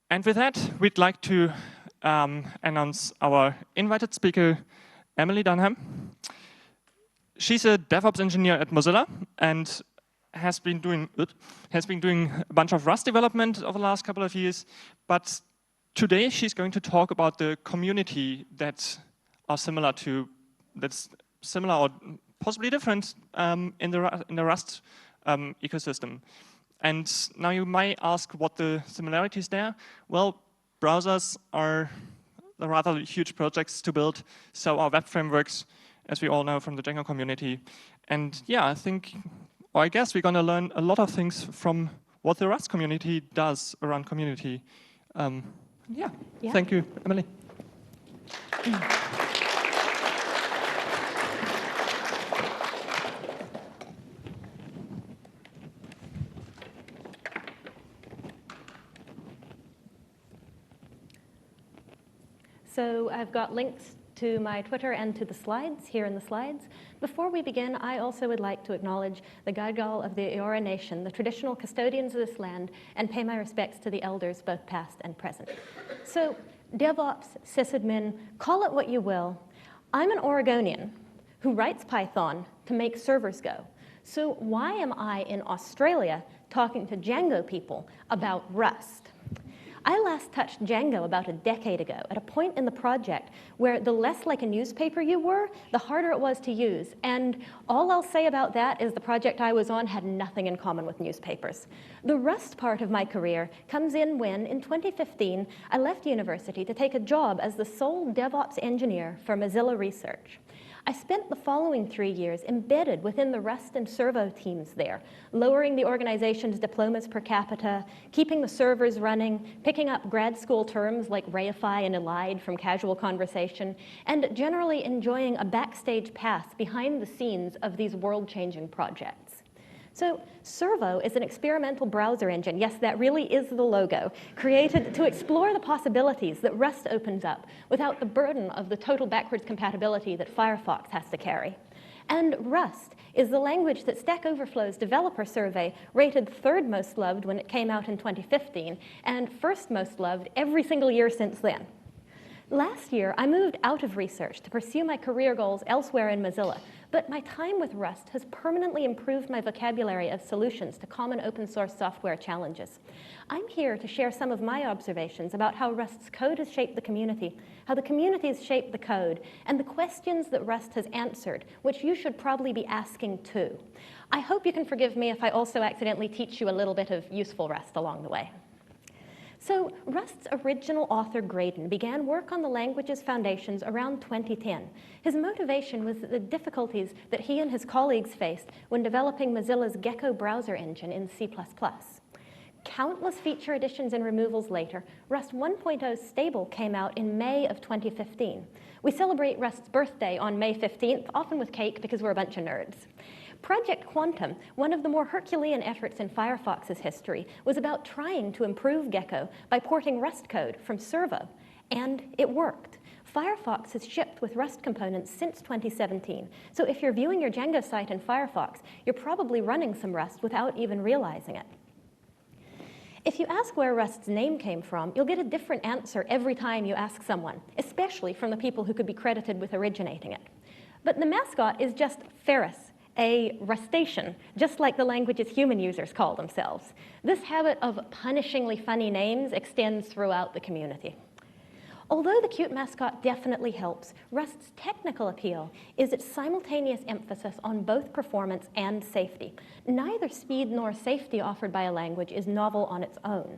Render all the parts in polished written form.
And with that, we'd like to announce our invited speaker, E.Dunham. She's a DevOps engineer at Mozilla and has been doing a bunch of Rust development over the last couple of years. But today, she's going to talk about the community that's similar or possibly different in the Rust ecosystem. And now you might ask what the similarities there. Well, browsers are rather huge projects to build, so are web frameworks, as we all know from the Django community. And yeah, I guess we're going to learn a lot of things from what the Rust community does around community. Yeah. Thank you, Emily. So I've got links to my Twitter and to the slides here in the slides. Before we begin, I also would like to acknowledge the Gaigal of the Eora Nation, the traditional custodians of this land, and pay my respects to the elders, both past and present. So DevOps, sysadmin, call it what you will. I'm an Oregonian who writes Python to make servers go. So why am I in Australia talking to Django people about Rust? I last touched Django about a decade ago at a point in the project where the less like a newspaper you were, the harder it was to use. And all I'll say about that is the project I was on had nothing in common with newspapers. The Rust part of my career comes in when, in 2015, I left university to take a job as the sole DevOps engineer for Mozilla Research. I spent the following 3 years embedded within the Rust and Servo teams there, lowering the organization's diplomas per capita, keeping the servers running, picking up grad school terms like reify and elide from casual conversation, and generally enjoying a backstage pass behind the scenes of these world-changing projects. So Servo is an experimental browser engine, yes, that really is the logo, created to explore the possibilities that Rust opens up without the burden of the total backwards compatibility that Firefox has to carry. And Rust is the language that Stack Overflow's developer survey rated third most loved when it came out in 2015, and first most loved every single year since then. Last year, I moved out of research to pursue my career goals elsewhere in Mozilla, but my time with Rust has permanently improved my vocabulary of solutions to common open source software challenges. I'm here to share some of my observations about how Rust's code has shaped the community, how the community has shaped the code, and the questions that Rust has answered, which you should probably be asking too. I hope you can forgive me if I also accidentally teach you a little bit of useful Rust along the way. So Rust's original author, Graydon, began work on the language's foundations around 2010. His motivation was the difficulties that he and his colleagues faced when developing Mozilla's Gecko browser engine in C++. Countless feature additions and removals later, Rust 1.0 stable came out in May of 2015. We celebrate Rust's birthday on May 15th, often with cake because we're a bunch of nerds. Project Quantum, one of the more Herculean efforts in Firefox's history, was about trying to improve Gecko by porting Rust code from Servo, and it worked. Firefox has shipped with Rust components since 2017, so if you're viewing your Django site in Firefox, you're probably running some Rust without even realizing it. If you ask where Rust's name came from, you'll get a different answer every time you ask someone, especially from the people who could be credited with originating it. But the mascot is just Ferris, a Rustacean, just like the language's human users call themselves. This habit of punishingly funny names extends throughout the community. Although the cute mascot definitely helps, Rust's technical appeal is its simultaneous emphasis on both performance and safety. Neither speed nor safety offered by a language is novel on its own.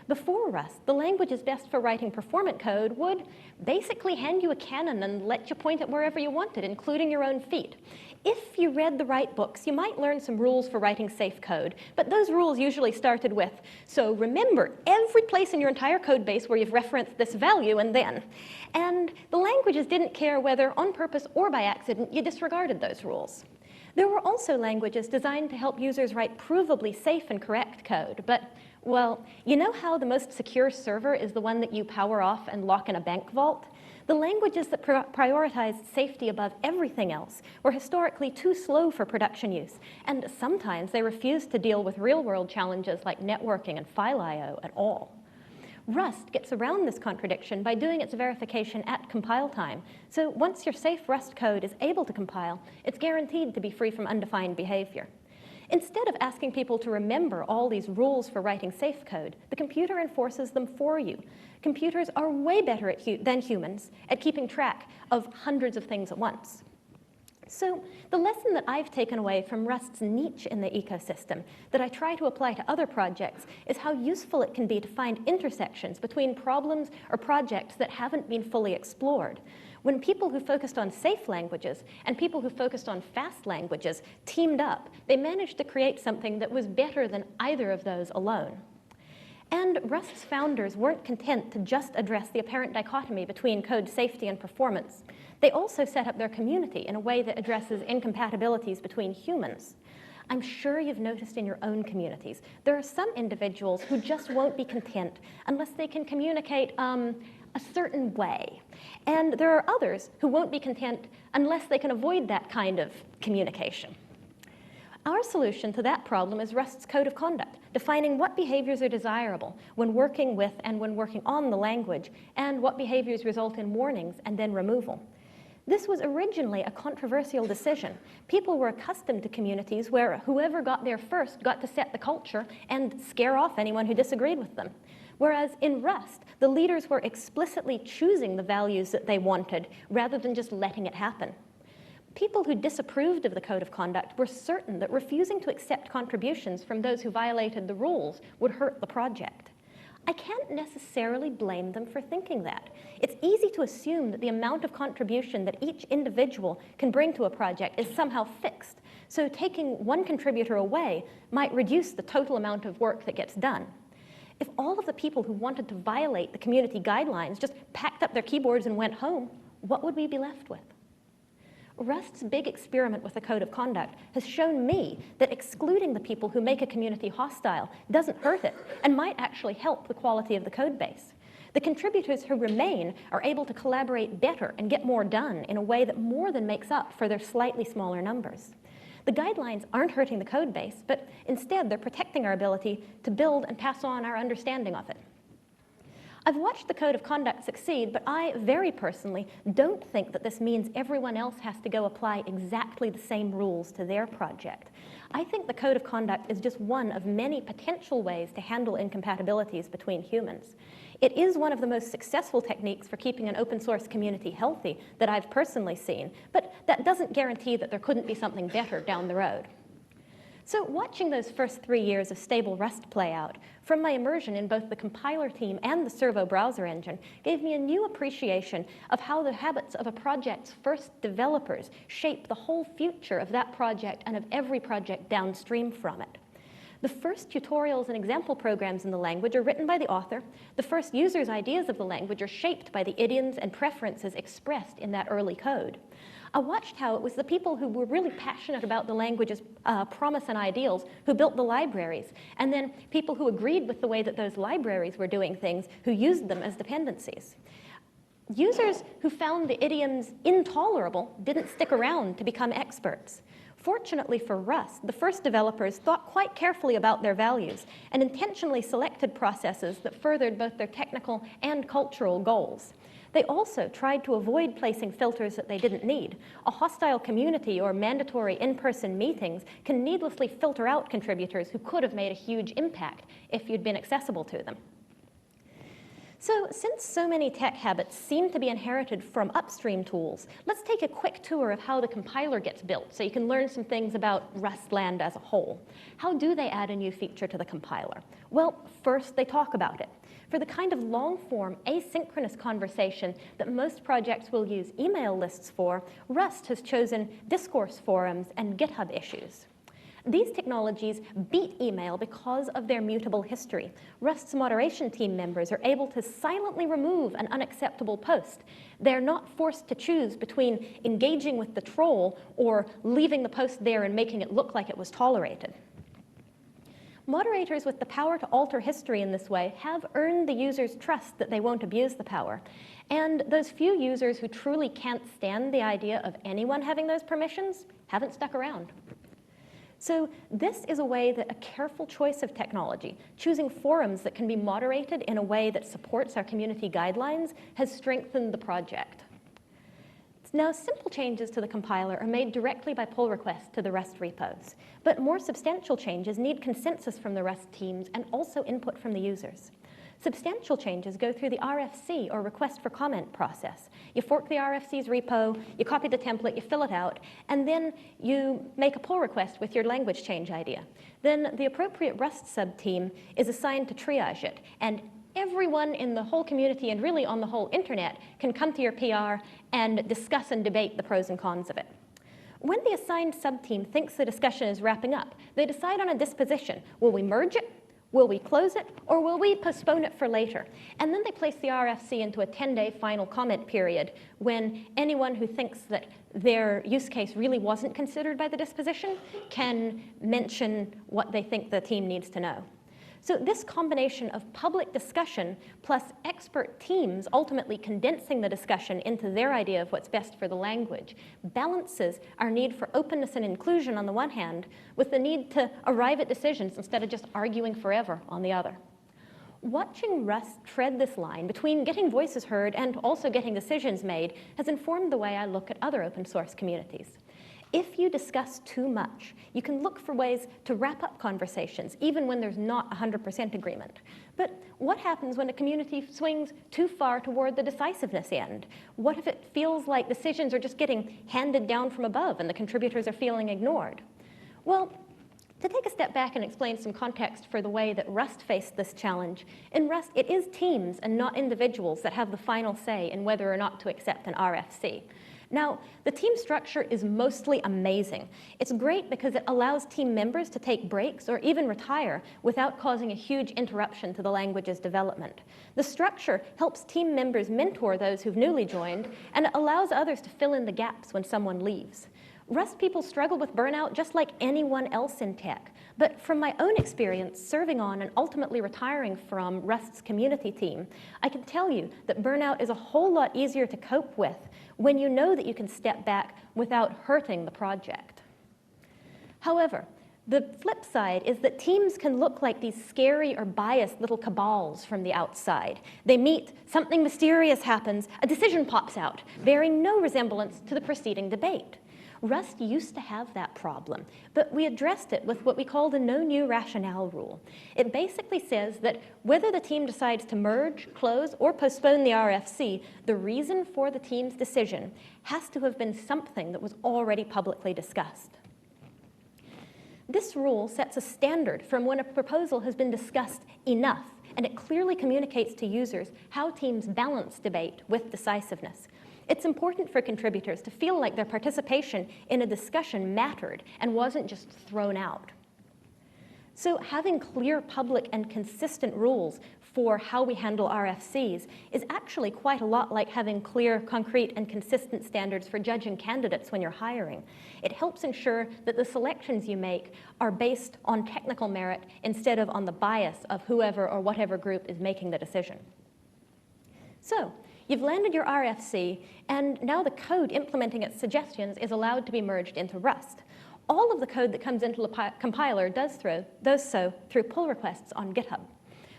Before Rust, the language's best for writing performant code would basically hand you a cannon and let you point it wherever you wanted, including your own feet. If you read the right books, you might learn some rules for writing safe code, but those rules usually started with, so remember every place in your entire code base where you've referenced this value and then. And the languages didn't care whether on purpose or by accident you disregarded those rules. There were also languages designed to help users write provably safe and correct code, but, well, you know how the most secure server is the one that you power off and lock in a bank vault? The languages that prioritized safety above everything else were historically too slow for production use, and sometimes they refused to deal with real-world challenges like networking and file I/O at all. Rust gets around this contradiction by doing its verification at compile time. So once your safe Rust code is able to compile, it's guaranteed to be free from undefined behavior. Instead of asking people to remember all these rules for writing safe code, the computer enforces them for you. Computers are way better than humans at keeping track of hundreds of things at once. So the lesson that I've taken away from Rust's niche in the ecosystem that I try to apply to other projects is how useful it can be to find intersections between problems or projects that haven't been fully explored. When people who focused on safe languages and people who focused on fast languages teamed up, they managed to create something that was better than either of those alone. And Rust's founders weren't content to just address the apparent dichotomy between code safety and performance. They also set up their community in a way that addresses incompatibilities between humans. I'm sure you've noticed in your own communities, there are some individuals who just won't be content unless they can communicate a certain way. And there are others who won't be content unless they can avoid that kind of communication. Our solution to that problem is Rust's code of conduct, defining what behaviors are desirable when working with and when working on the language, and what behaviors result in warnings and then removal. This was originally a controversial decision. People were accustomed to communities where whoever got there first got to set the culture and scare off anyone who disagreed with them. Whereas in Rust, the leaders were explicitly choosing the values that they wanted rather than just letting it happen. People who disapproved of the code of conduct were certain that refusing to accept contributions from those who violated the rules would hurt the project. I can't necessarily blame them for thinking that. It's easy to assume that the amount of contribution that each individual can bring to a project is somehow fixed. So taking one contributor away might reduce the total amount of work that gets done. If all of the people who wanted to violate the community guidelines just packed up their keyboards and went home, what would we be left with? Rust's big experiment with the code of conduct has shown me that excluding the people who make a community hostile doesn't hurt it and might actually help the quality of the code base. The contributors who remain are able to collaborate better and get more done in a way that more than makes up for their slightly smaller numbers. The guidelines aren't hurting the code base, but instead they're protecting our ability to build and pass on our understanding of it. I've watched the code of conduct succeed, but I, very personally, don't think that this means everyone else has to go apply exactly the same rules to their project. I think the code of conduct is just one of many potential ways to handle incompatibilities between humans. It is one of the most successful techniques for keeping an open source community healthy that I've personally seen, but that doesn't guarantee that there couldn't be something better down the road. So watching those first 3 years of stable Rust play out, from my immersion in both the compiler team and the Servo browser engine, gave me a new appreciation of how the habits of a project's first developers shape the whole future of that project and of every project downstream from it. The first tutorials and example programs in the language are written by the author. The first users' ideas of the language are shaped by the idioms and preferences expressed in that early code. I watched how it was the people who were really passionate about the language's promise and ideals who built the libraries, and then people who agreed with the way that those libraries were doing things who used them as dependencies. Users who found the idioms intolerable didn't stick around to become experts. Fortunately for Rust, the first developers thought quite carefully about their values and intentionally selected processes that furthered both their technical and cultural goals. They also tried to avoid placing filters that they didn't need. A hostile community or mandatory in-person meetings can needlessly filter out contributors who could have made a huge impact if you'd been accessible to them. So since so many tech habits seem to be inherited from upstream tools, let's take a quick tour of how the compiler gets built so you can learn some things about Rustland as a whole. How do they add a new feature to the compiler? Well, first they talk about it. For the kind of long-form, asynchronous conversation that most projects will use email lists for, Rust has chosen discourse forums and GitHub issues. These technologies beat email because of their mutable history. Rust's moderation team members are able to silently remove an unacceptable post. They're not forced to choose between engaging with the troll or leaving the post there and making it look like it was tolerated. Moderators with the power to alter history in this way have earned the user's trust that they won't abuse the power. And those few users who truly can't stand the idea of anyone having those permissions haven't stuck around. So this is a way that a careful choice of technology, choosing forums that can be moderated in a way that supports our community guidelines, has strengthened the project. Now, simple changes to the compiler are made directly by pull requests to the Rust repos, but more substantial changes need consensus from the Rust teams and also input from the users. Substantial changes go through the RFC, or request for comment process. You fork the RFC's repo, you copy the template, you fill it out, and then you make a pull request with your language change idea. Then the appropriate Rust subteam is assigned to triage it, and everyone in the whole community and really on the whole internet can come to your PR and discuss and debate the pros and cons of it. When the assigned subteam thinks the discussion is wrapping up, they decide on a disposition. Will we merge it? Will we close it? Or will we postpone it for later? And then they place the RFC into a 10-day final comment period when anyone who thinks that their use case really wasn't considered by the disposition can mention what they think the team needs to know. So this combination of public discussion plus expert teams ultimately condensing the discussion into their idea of what's best for the language balances our need for openness and inclusion on the one hand with the need to arrive at decisions instead of just arguing forever on the other. Watching Rust tread this line between getting voices heard and also getting decisions made has informed the way I look at other open source communities. If you discuss too much, you can look for ways to wrap up conversations, even when there's not 100% agreement. But what happens when a community swings too far toward the decisiveness end? What if it feels like decisions are just getting handed down from above and the contributors are feeling ignored? Well, to take a step back and explain some context for the way that Rust faced this challenge, in Rust it is teams and not individuals that have the final say in whether or not to accept an RFC. Now, the team structure is mostly amazing. It's great because it allows team members to take breaks or even retire without causing a huge interruption to the language's development. The structure helps team members mentor those who've newly joined, and it allows others to fill in the gaps when someone leaves. Rust people struggle with burnout just like anyone else in tech. But from my own experience serving on and ultimately retiring from Rust's community team, I can tell you that burnout is a whole lot easier to cope with when you know that you can step back without hurting the project. However, the flip side is that teams can look like these scary or biased little cabals from the outside. They meet, something mysterious happens, a decision pops out, bearing no resemblance to the preceding debate. Rust used to have that problem, but we addressed it with what we call the no new rationale rule. It basically says that whether the team decides to merge, close, or postpone the RFC, the reason for the team's decision has to have been something that was already publicly discussed. This rule sets a standard from when a proposal has been discussed enough, and it clearly communicates to users how teams balance debate with decisiveness. It's important for contributors to feel like their participation in a discussion mattered and wasn't just thrown out. So having clear, public, and consistent rules for how we handle RFCs is actually quite a lot like having clear, concrete, and consistent standards for judging candidates when you're hiring. It helps ensure that the selections you make are based on technical merit instead of on the bias of whoever or whatever group is making the decision. So, you've landed your RFC, and now the code implementing its suggestions is allowed to be merged into Rust. All of the code that comes into the compiler does so through pull requests on GitHub.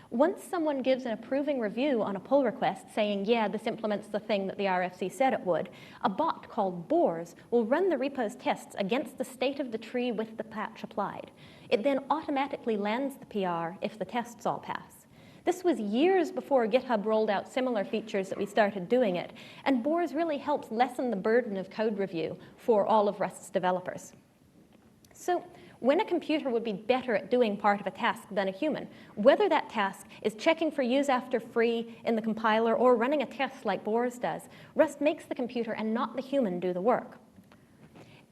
Once someone gives an approving review on a pull request saying, yeah, this implements the thing that the RFC said it would, a bot called Bors will run the repo's tests against the state of the tree with the patch applied. It then automatically lands the PR if the tests all pass. This was years before GitHub rolled out similar features that we started doing it, and Bors really helps lessen the burden of code review for all of Rust's developers. So when a computer would be better at doing part of a task than a human, whether that task is checking for use after free in the compiler or running a test like Bors does, Rust makes the computer and not the human do the work.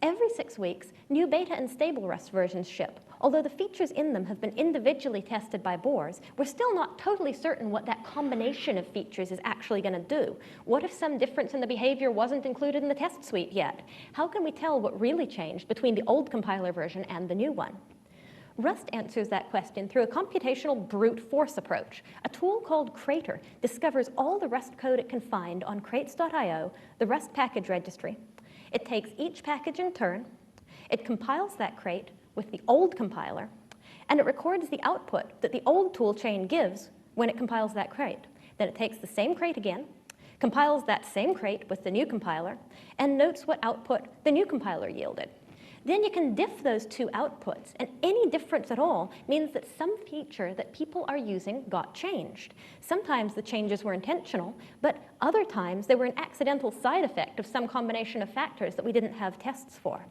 Every 6 weeks, new beta and stable Rust versions ship. Although the features in them have been individually tested by Bors, we're still not totally certain what that combination of features is actually going to do. What if some difference in the behavior wasn't included in the test suite yet? How can we tell what really changed between the old compiler version and the new one? Rust answers that question through a computational brute force approach. A tool called Crater discovers all the Rust code it can find on crates.io, the Rust package registry. It takes each package in turn, it compiles that crate, with the old compiler, and it records the output that the old toolchain gives when it compiles that crate. Then it takes the same crate again, compiles that same crate with the new compiler, and notes what output the new compiler yielded. Then you can diff those two outputs, and any difference at all means that some feature that people are using got changed. Sometimes the changes were intentional, but other times they were an accidental side effect of some combination of factors that we didn't have tests for.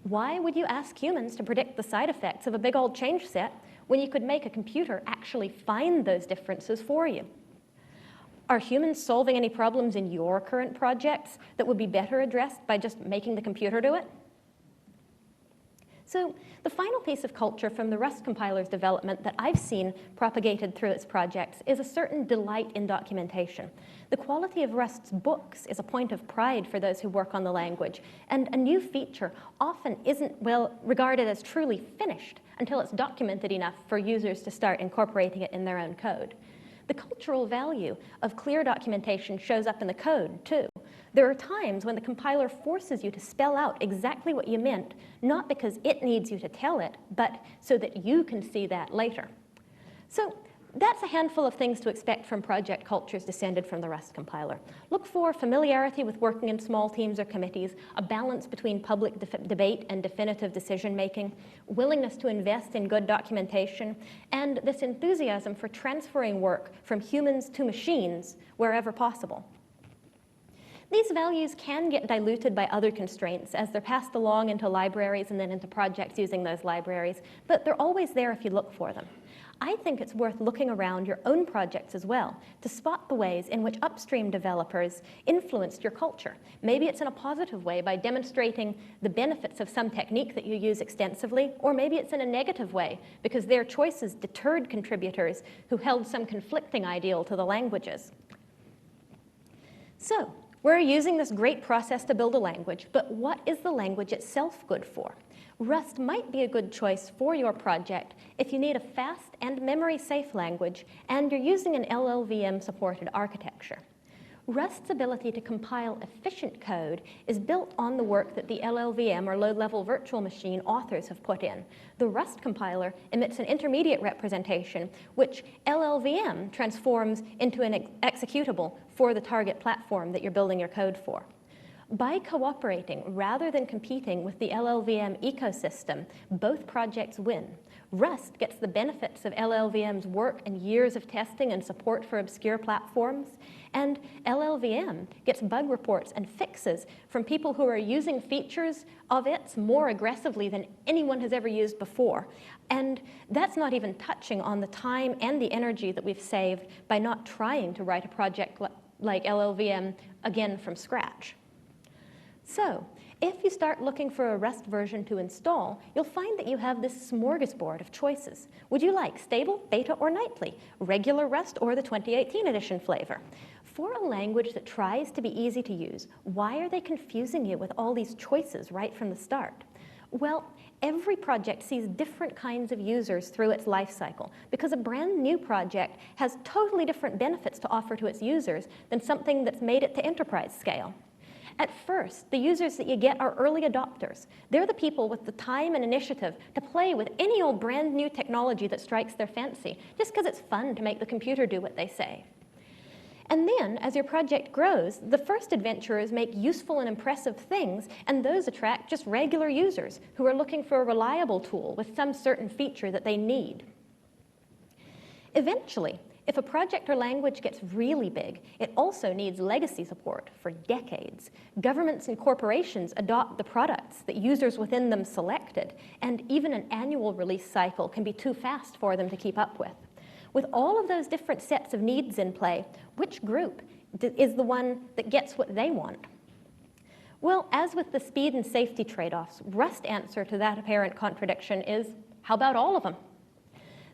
Why would you ask humans to predict the side effects of a big old change set when you could make a computer actually find those differences for you? Are humans solving any problems in your current projects that would be better addressed by just making the computer do it? So the final piece of culture from the Rust compiler's development that I've seen propagated through its projects is a certain delight in documentation. The quality of Rust's books is a point of pride for those who work on the language, and a new feature often isn't well regarded as truly finished until it's documented enough for users to start incorporating it in their own code. The cultural value of clear documentation shows up in the code, too. There are times when the compiler forces you to spell out exactly what you meant, not because it needs you to tell it, but so that you can see that later. So that's a handful of things to expect from project cultures descended from the Rust compiler. Look for familiarity with working in small teams or committees, a balance between public debate and definitive decision-making, willingness to invest in good documentation, and this enthusiasm for transferring work from humans to machines wherever possible. These values can get diluted by other constraints as they're passed along into libraries and then into projects using those libraries, but they're always there if you look for them. I think it's worth looking around your own projects as well to spot the ways in which upstream developers influenced your culture. Maybe it's in a positive way by demonstrating the benefits of some technique that you use extensively, or maybe it's in a negative way because their choices deterred contributors who held some conflicting ideal to the languages. So, we're using this great process to build a language, but what is the language itself good for? Rust might be a good choice for your project if you need a fast and memory-safe language and you're using an LLVM-supported architecture. Rust's ability to compile efficient code is built on the work that the LLVM, or low-level virtual machine, authors have put in. The Rust compiler emits an intermediate representation, which LLVM transforms into an executable for the target platform that you're building your code for. By cooperating rather than competing with the LLVM ecosystem, both projects win. Rust gets the benefits of LLVM's work and years of testing and support for obscure platforms, and LLVM gets bug reports and fixes from people who are using features of it more aggressively than anyone has ever used before. And that's not even touching on the time and the energy that we've saved by not trying to write a project like LLVM again from scratch. So, if you start looking for a Rust version to install, you'll find that you have this smorgasbord of choices. Would you like stable, beta, or nightly, regular Rust, or the 2018 edition flavor? For a language that tries to be easy to use, why are they confusing you with all these choices right from the start? Well, every project sees different kinds of users through its life cycle because a brand new project has totally different benefits to offer to its users than something that's made it to enterprise scale. At first, the users that you get are early adopters. They're the people with the time and initiative to play with any old brand new technology that strikes their fancy, just because it's fun to make the computer do what they say. And then, as your project grows, the first adventurers make useful and impressive things, and those attract just regular users who are looking for a reliable tool with some certain feature that they need. Eventually, if a project or language gets really big, it also needs legacy support for decades. Governments and corporations adopt the products that users within them selected, and even an annual release cycle can be too fast for them to keep up with. With all of those different sets of needs in play, which group is the one that gets what they want? Well, as with the speed and safety trade-offs, Rust's answer to that apparent contradiction is, how about all of them?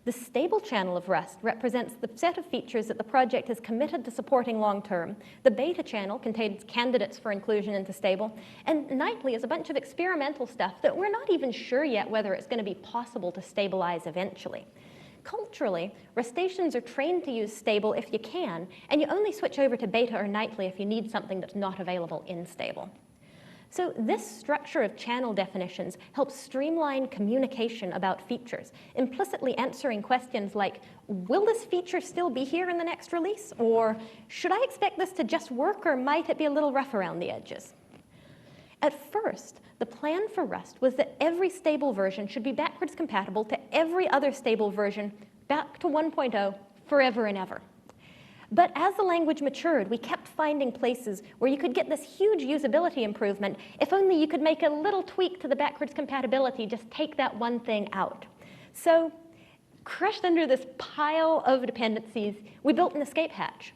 The stable channel of Rust represents the set of features that the project is committed to supporting long-term. The beta channel contains candidates for inclusion into stable. And nightly is a bunch of experimental stuff that we're not even sure yet whether it's going to be possible to stabilize eventually. Culturally, Rustaceans are trained to use stable if you can, and you only switch over to beta or nightly if you need something that's not available in stable. So this structure of channel definitions helps streamline communication about features, implicitly answering questions like, will this feature still be here in the next release? Or should I expect this to just work, or might it be a little rough around the edges? At first, the plan for Rust was that every stable version should be backwards compatible to every other stable version back to 1.0 forever and ever. But as the language matured, we kept finding places where you could get this huge usability improvement if only you could make a little tweak to the backwards compatibility, just take that one thing out. So, crushed under this pile of dependencies, we built an escape hatch.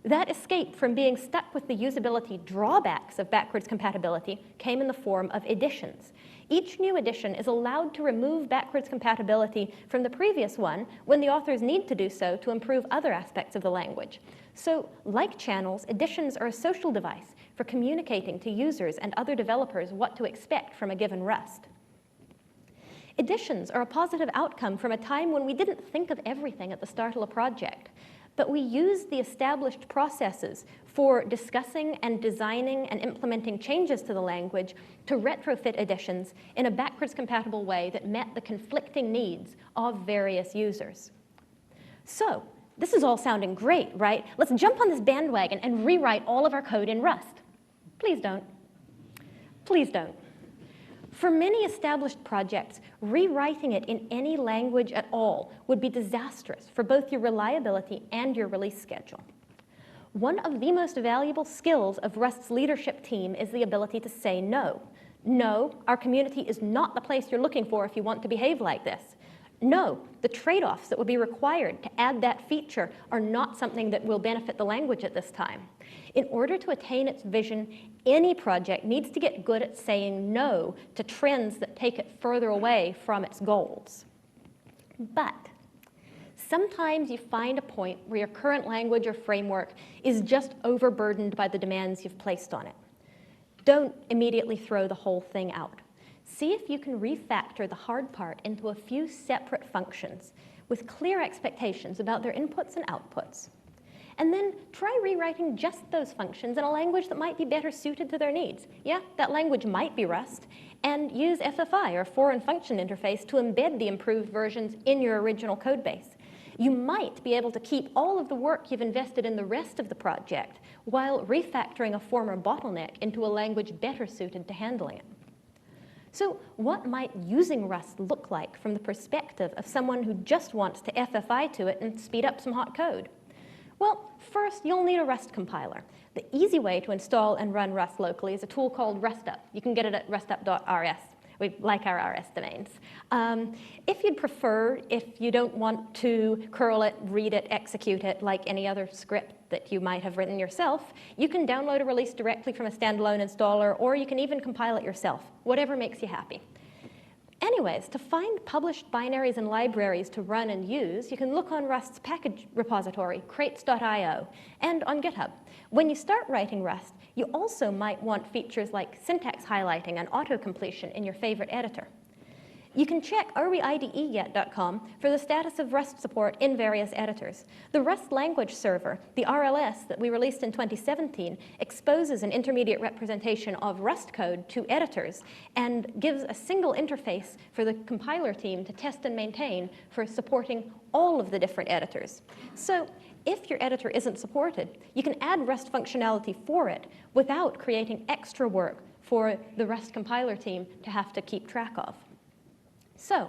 That escape from being stuck with the usability drawbacks of backwards compatibility came in the form of editions. Each new edition is allowed to remove backwards compatibility from the previous one when the authors need to do so to improve other aspects of the language. So, like channels, editions are a social device for communicating to users and other developers what to expect from a given Rust. Editions are a positive outcome from a time when we didn't think of everything at the start of a project, but we used the established processes for discussing and designing and implementing changes to the language to retrofit editions in a backwards compatible way that met the conflicting needs of various users. So, this is all sounding great, right? Let's jump on this bandwagon and rewrite all of our code in Rust. Please don't. Please don't. For many established projects, rewriting it in any language at all would be disastrous for both your reliability and your release schedule. One of the most valuable skills of Rust's leadership team is the ability to say no. No, our community is not the place you're looking for if you want to behave like this. No, the trade-offs that would be required to add that feature are not something that will benefit the language at this time. In order to attain its vision, any project needs to get good at saying no to trends that take it further away from its goals. But sometimes you find a point where your current language or framework is just overburdened by the demands you've placed on it. Don't immediately throw the whole thing out. See if you can refactor the hard part into a few separate functions with clear expectations about their inputs and outputs. And then try rewriting just those functions in a language that might be better suited to their needs. Yeah, that language might be Rust, and use FFI, or foreign function interface, to embed the improved versions in your original code base. You might be able to keep all of the work you've invested in the rest of the project while refactoring a former bottleneck into a language better suited to handling it. So what might using Rust look like from the perspective of someone who just wants to FFI to it and speed up some hot code? Well, first, you'll need a Rust compiler. The easy way to install and run Rust locally is a tool called rustup. You can get it at rustup.rs. We like our RS domains. If you'd prefer, if you don't want to curl it, read it, execute it like any other script that you might have written yourself, you can download a release directly from a standalone installer, or you can even compile it yourself, whatever makes you happy. Anyways, to find published binaries and libraries to run and use, you can look on Rust's package repository, crates.io, and on GitHub. When you start writing Rust, you also might want features like syntax highlighting and auto-completion in your favorite editor. You can check areweideyet.com for the status of Rust support in various editors. The Rust language server, the RLS that we released in 2017, exposes an intermediate representation of Rust code to editors and gives a single interface for the compiler team to test and maintain for supporting all of the different editors. So if your editor isn't supported, you can add Rust functionality for it without creating extra work for the Rust compiler team to have to keep track of. So,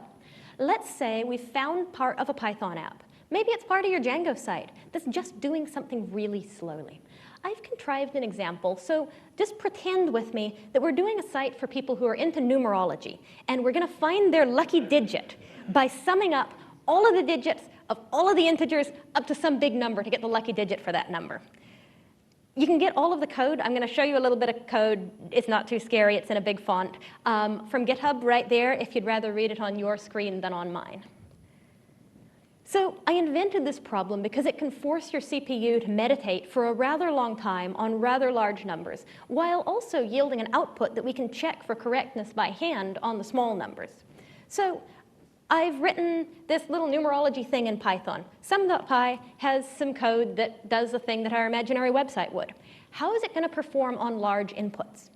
let's say we found part of a Python app. Maybe it's part of your Django site that's just doing something really slowly. I've contrived an example, so just pretend with me that we're doing a site for people who are into numerology, and we're going to find their lucky digit by summing up all of the digits of all of the integers up to some big number to get the lucky digit for that number. You can get all of the code. I'm going to show you a little bit of code. It's not too scary. It's in a big font. From GitHub right there, if you'd rather read it on your screen than on mine. So I invented this problem because it can force your CPU to meditate for a rather long time on rather large numbers, while also yielding an output that we can check for correctness by hand on the small numbers. So I've written this little numerology thing in Python. Sum.py has some code that does the thing that our imaginary website would. How is it going to perform on large inputs?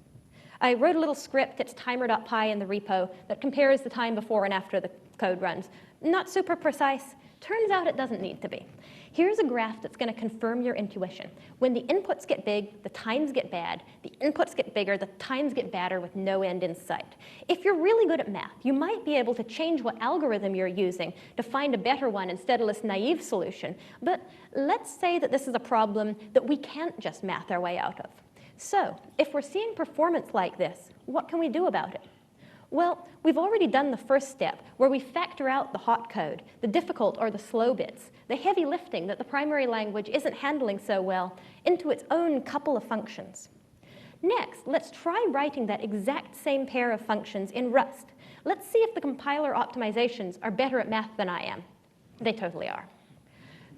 I wrote a little script, it's timer.py in the repo, that compares the time before and after the code runs. Not super precise. Turns out it doesn't need to be. Here's a graph that's going to confirm your intuition. When the inputs get big, the times get bad. The inputs get bigger, the times get badder with no end in sight. If you're really good at math, you might be able to change what algorithm you're using to find a better one instead of this naive solution. But let's say that this is a problem that we can't just math our way out of. So if we're seeing performance like this, what can we do about it? Well, we've already done the first step, where we factor out the hot code, the difficult or the slow bits, the heavy lifting that the primary language isn't handling so well, into its own couple of functions. Next, let's try writing that exact same pair of functions in Rust. Let's see if the compiler optimizations are better at math than I am. They totally are.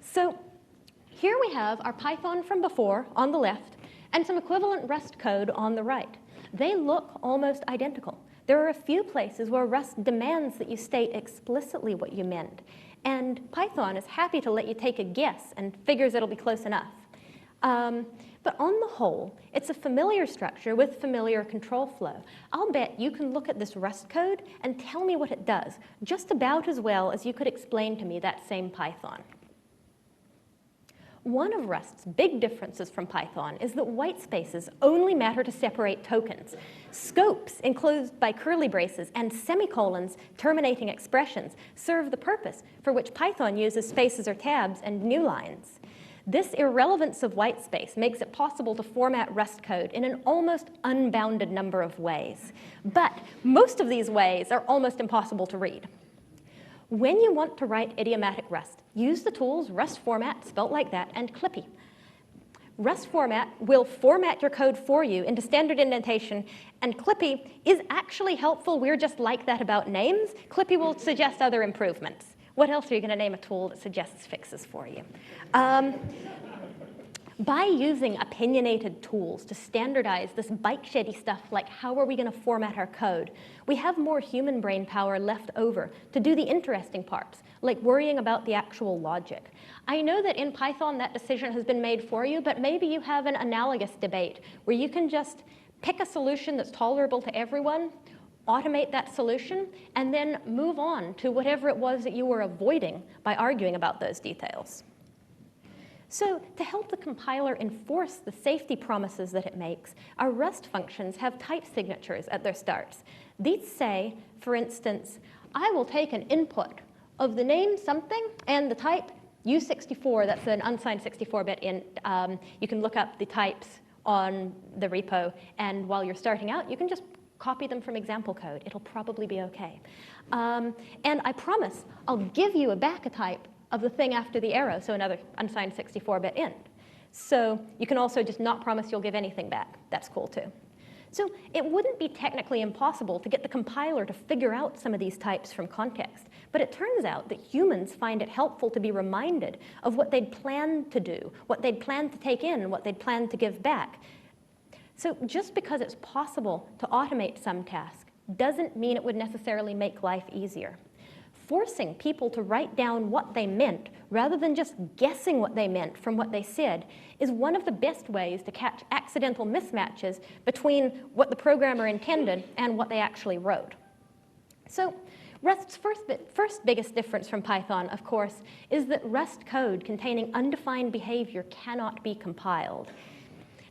So here we have our Python from before on the left, and some equivalent Rust code on the right. They look almost identical. There are a few places where Rust demands that you state explicitly what you meant, and Python is happy to let you take a guess and figures it'll be close enough. But on the whole, it's a familiar structure with familiar control flow. I'll bet you can look at this Rust code and tell me what it does, just about as well as you could explain to me that same Python. One of Rust's big differences from Python is that white spaces only matter to separate tokens. Scopes enclosed by curly braces and semicolons terminating expressions serve the purpose for which Python uses spaces or tabs and new lines. This irrelevance of white space makes it possible to format Rust code in an almost unbounded number of ways. But most of these ways are almost impossible to read. When you want to write idiomatic Rust, use the tools Rust format, spelt like that, and Clippy. Rust format will format your code for you into standard indentation, and Clippy is actually helpful. We're just like that about names. Clippy will suggest other improvements. What else are you going to name a tool that suggests fixes for you? By using opinionated tools to standardize this bike-sheddy stuff like how are we going to format our code, we have more human brain power left over to do the interesting parts, like worrying about the actual logic. I know that in Python that decision has been made for you, but maybe you have an analogous debate where you can just pick a solution that's tolerable to everyone, automate that solution, and then move on to whatever it was that you were avoiding by arguing about those details. So to help the compiler enforce the safety promises that it makes, our Rust functions have type signatures at their starts. These say, for instance, I will take an input of the name something and the type U64, that's an unsigned 64-bit int. You can look up the types on the repo, and while you're starting out, you can just copy them from example code. It'll probably be okay. And I promise I'll give you back a type of the thing after the arrow, so another unsigned 64-bit int. So you can also just not promise you'll give anything back. That's cool too. So it wouldn't be technically impossible to get the compiler to figure out some of these types from context, but it turns out that humans find it helpful to be reminded of what they'd planned to do, what they'd planned to take in, and what they'd planned to give back. So just because it's possible to automate some task doesn't mean it would necessarily make life easier. Forcing people to write down what they meant rather than just guessing what they meant from what they said is one of the best ways to catch accidental mismatches between what the programmer intended and what they actually wrote. So Rust's first biggest difference from Python, of course, is that Rust code containing undefined behavior cannot be compiled.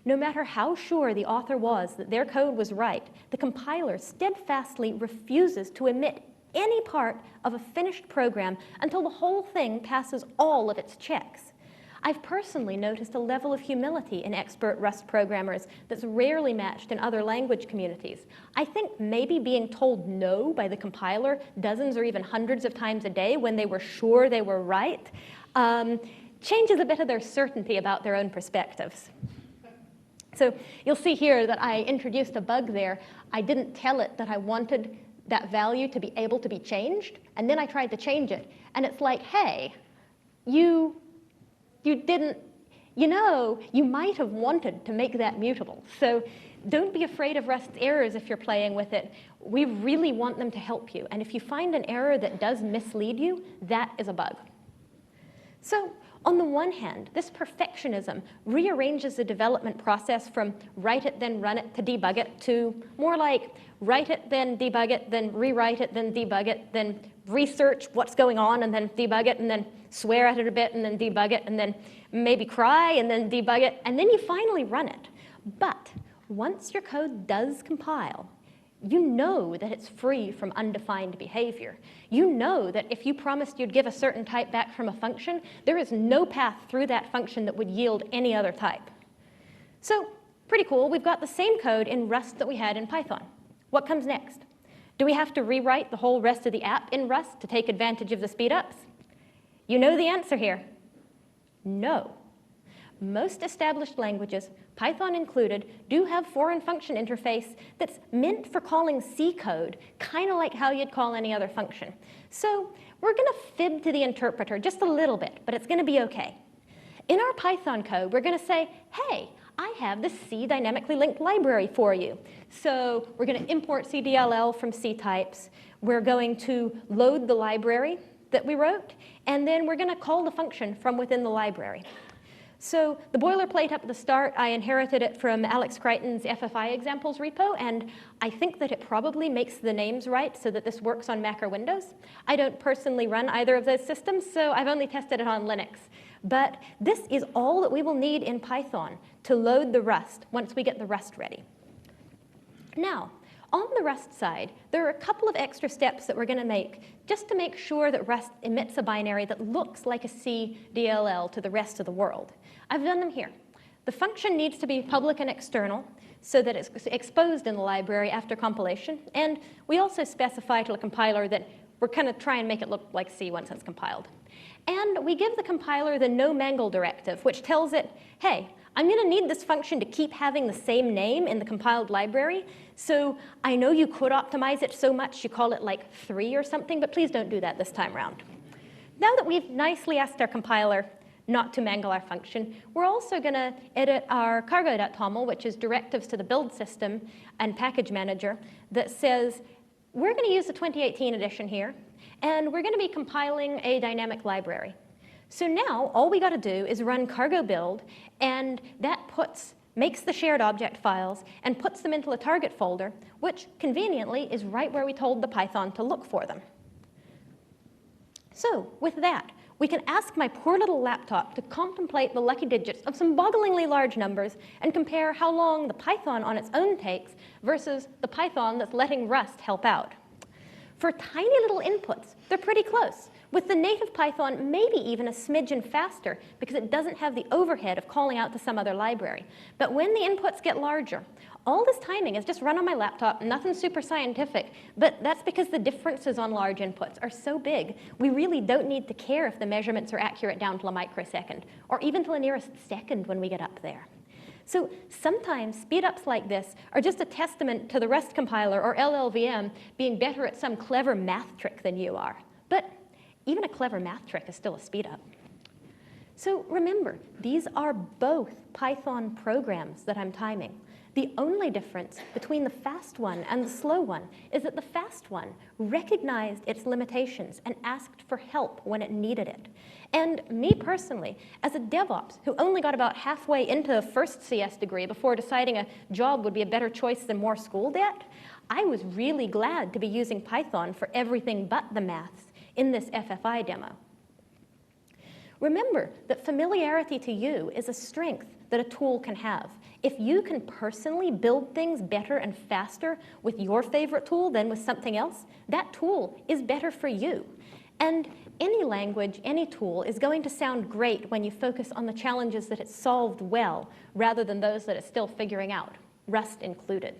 No matter how sure the author was that their code was right, the compiler steadfastly refuses to emit any part of a finished program until the whole thing passes all of its checks. I've personally noticed a level of humility in expert Rust programmers that's rarely matched in other language communities. I think maybe being told no by the compiler dozens or even hundreds of times a day when they were sure they were right changes a bit of their certainty about their own perspectives. So you'll see here that I introduced a bug there. I didn't tell it that I wanted that value to be able to be changed, and then I tried to change it, and it's like, hey, you didn't, you might have wanted to make that mutable. So don't be afraid of Rust's errors if you're playing with it. We really want them to help you, and if you find an error that does mislead you, that is a bug. So On the one hand, this perfectionism rearranges the development process from write it, then run it, to debug it, to more like write it, then debug it, then rewrite it, then debug it, then research what's going on, and then debug it, and then swear at it a bit, and then debug it, and then maybe cry, and then debug it, and then you finally run it. But once your code does compile, you know that it's free from undefined behavior. You know that if you promised you'd give a certain type back from a function, there is no path through that function that would yield any other type. So, pretty cool. We've got the same code in Rust that we had in Python. What comes next? Do we have to rewrite the whole rest of the app in Rust to take advantage of the speedups? You know the answer here. No. Most established languages, Python included, do have foreign function interface that's meant for calling C code, kind of like how you'd call any other function. So we're going to fib to the interpreter just a little bit, but it's going to be OK. In our Python code, we're going to say, hey, I have the C dynamically linked library for you. So we're going to import CDLL from C types. We're going to load the library that we wrote, and then we're going to call the function from within the library. So the boilerplate up at the start, I inherited it from Alex Crichton's FFI examples repo, and I think that it probably makes the names right so that this works on Mac or Windows. I don't personally run either of those systems, so I've only tested it on Linux. But this is all that we will need in Python to load the Rust once we get the Rust ready. Now, on the Rust side, there are a couple of extra steps that we're going to make just to make sure that Rust emits a binary that looks like a C DLL to the rest of the world. I've done them here. The function needs to be public and external so that it's exposed in the library after compilation. And we also specify to the compiler that we're going to try and make it look like C once it's compiled. And we give the compiler the no mangle directive, which tells it, hey, I'm going to need this function to keep having the same name in the compiled library. So I know you could optimize it so much you call it like 3 or something, but please don't do that this time around. Now that we've nicely asked our compiler not to mangle our function, we're also going to edit our cargo.toml, which is directives to the build system and package manager, that says we're going to use the 2018 edition here, and we're going to be compiling a dynamic library. So now all we got to do is run cargo build, and that makes the shared object files and puts them into a target folder, which conveniently is right where we told the Python to look for them. So with that, we can ask my poor little laptop to contemplate the lucky digits of some bogglingly large numbers and compare how long the Python on its own takes versus the Python that's letting Rust help out. For tiny little inputs, they're pretty close. With the native Python, maybe even a smidgen faster because it doesn't have the overhead of calling out to some other library. But when the inputs get larger, all this timing is just run on my laptop, nothing super scientific, but that's because the differences on large inputs are so big, we really don't need to care if the measurements are accurate down to a microsecond, or even to the nearest second when we get up there. So sometimes speedups like this are just a testament to the Rust compiler or LLVM being better at some clever math trick than you are. But even a clever math trick is still a speedup. So remember, these are both Python programs that I'm timing. The only difference between the fast one and the slow one is that the fast one recognized its limitations and asked for help when it needed it. And me personally, as a DevOps who only got about halfway into the first CS degree before deciding a job would be a better choice than more school debt, I was really glad to be using Python for everything but the maths in this FFI demo. Remember that familiarity to you is a strength that a tool can have. If you can personally build things better and faster with your favorite tool than with something else, that tool is better for you. And any language, any tool is going to sound great when you focus on the challenges that it's solved well rather than those that it's still figuring out, Rust included.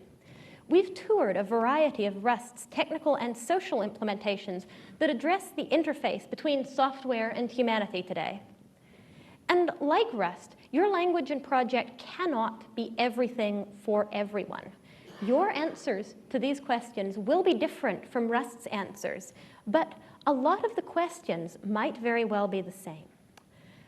We've toured a variety of Rust's technical and social implementations that address the interface between software and humanity today. And like Rust, your language and project cannot be everything for everyone. Your answers to these questions will be different from Rust's answers, but a lot of the questions might very well be the same.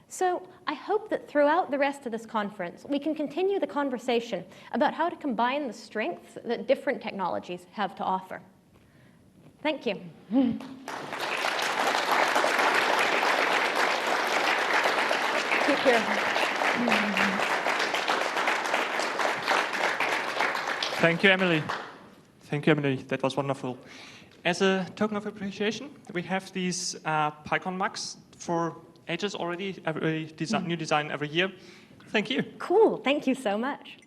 So I hope that throughout the rest of this conference, we can continue the conversation about how to combine the strengths that different technologies have to offer. Thank you. Here. Thank you, Emily. Thank you, Emily. That was wonderful. As a token of appreciation, we have these PyCon mugs for ages already, every new design every year. Thank you. Cool. Thank you so much.